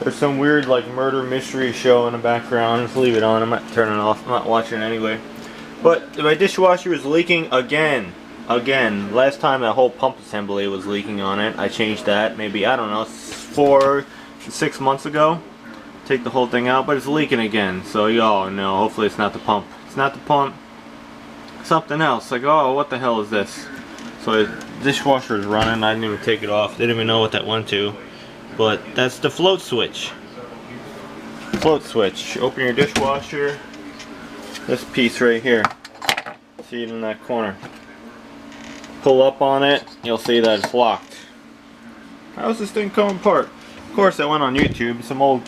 There's some weird like murder mystery show in the background. Just leave it on. I'm not turning it off. I'm not watching it anyway. But my dishwasher is leaking again. Again. Last time that whole pump assembly was leaking on it. I changed that maybe, I don't know, 4 to 6 months ago. Take the whole thing out, but it's leaking again. So y'all know, hopefully it's not the pump. It's not the pump. Something else. Like, oh, what the hell is this? So the dishwasher is running. I didn't even take it off. Didn't even know what that went to. But that's the float switch. Float switch. Open your dishwasher. This piece right here. See it in that corner. Pull up on it. You'll see that it's locked. How's this thing coming apart? Of course, I went on YouTube. Some old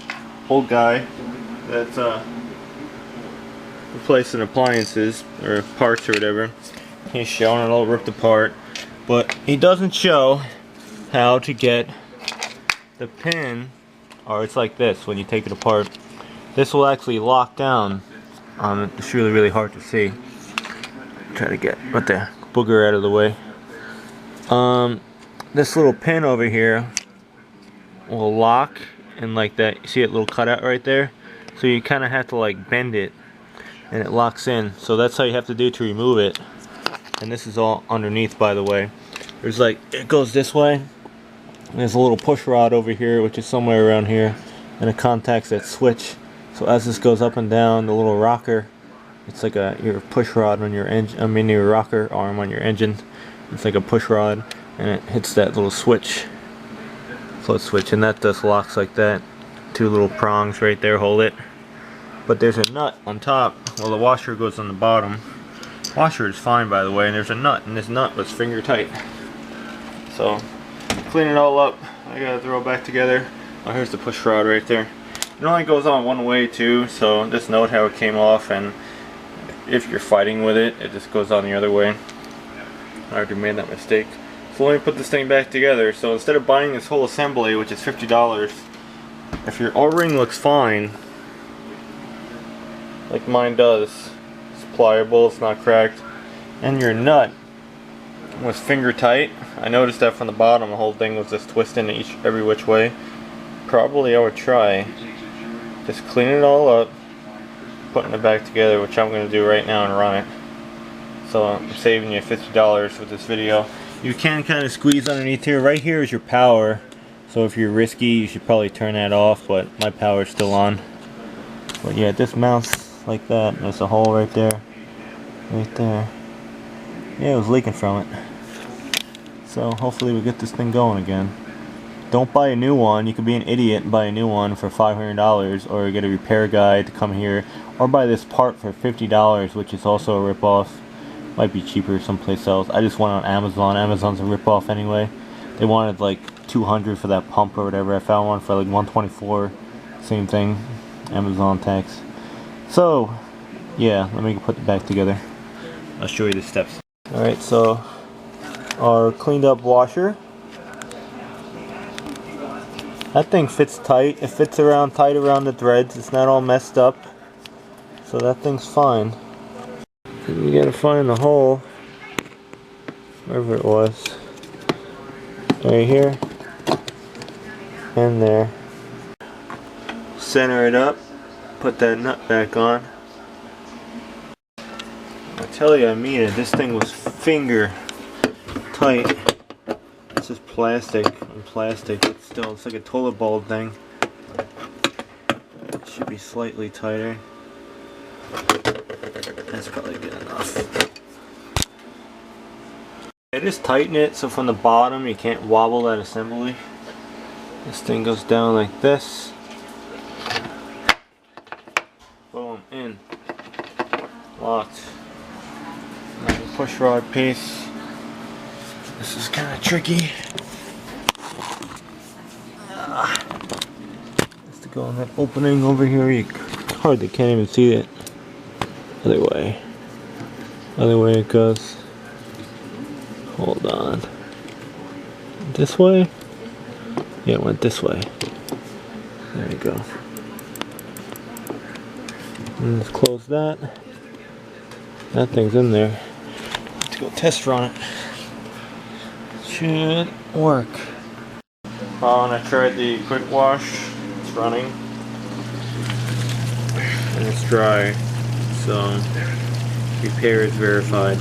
guy that's replacing appliances or parts or whatever. He's showing it all ripped apart, but he doesn't show how to get the pin, or it's like this when you take it apart. This will actually lock down. It's really hard to see. Try to get the booger out of the way. This little pin over here will lock and like that. You see that little cutout right there? So you kind of have to like bend it and it locks in. So that's how you have to do to remove it. And this is all underneath, by the way. There's like, it goes this way. And there's a little push rod over here, which is somewhere around here, and it contacts that switch. So as this goes up and down, the little rocker, it's like your push rod on your engine. I mean your rocker arm on your engine. It's like a push rod, and it hits that little switch, float switch, and that just locks like that. 2 little prongs right there hold it. But there's a nut on top. Well, the washer goes on the bottom. Washer is fine, by the way, and there's a nut, and this nut was finger tight. So clean it all up. I gotta throw it back together. Oh, here's the push rod right there. It only goes on one way too, so just note how it came off, and if you're fighting with it, it just goes on the other way. I already made that mistake. So let me put this thing back together. So instead of buying this whole assembly, which is $50, if your O-ring looks fine, like mine does, it's pliable, it's not cracked, and your nut was finger tight. I noticed that from the bottom the whole thing was just twisting every which way. Probably I would try just cleaning it all up, putting it back together, which I'm going to do right now and run it. So I'm saving you $50 with this video. You can kind of squeeze underneath here. Right here is your power, so if you're risky you should probably turn that off, but my power is still on. But yeah, this mounts like that. There's a hole right there, right there. Yeah, it was leaking from it. So hopefully we get this thing going again. Don't buy a new one. You could be an idiot and buy a new one for $500, or get a repair guy to come here, or buy this part for $50, which is also a rip-off. Might be cheaper someplace else. I just went on Amazon. Amazon's a rip-off anyway. They wanted like $200 for that pump or whatever. I found one for like $124. Same thing. Amazon tax. So yeah, let me put it back together. I'll show you the steps. Alright, so our cleaned up washer. That thing fits tight. It fits tight around the threads. It's not all messed up. So that thing's fine. You gotta find the hole, wherever it was, right here and there. Center it up, put that nut back on. I tell you, I mean it, this thing was finger tight. This is plastic and plastic. It's like a toilet bowl thing. It should be slightly tighter. That's probably good enough. I just tighten it so from the bottom you can't wobble that assembly. This thing goes down like this. Boom, in. Locked. Now the push rod piece. This is kind of tricky. Has to go in that opening over here. You hardly can't even see it. Other way it goes. Hold on. This way? Yeah, it went this way. There you go. And let's close that. That thing's in there. Let's go test run it. Should work. When I tried the quick wash, it's running and it's dry, so repair is verified.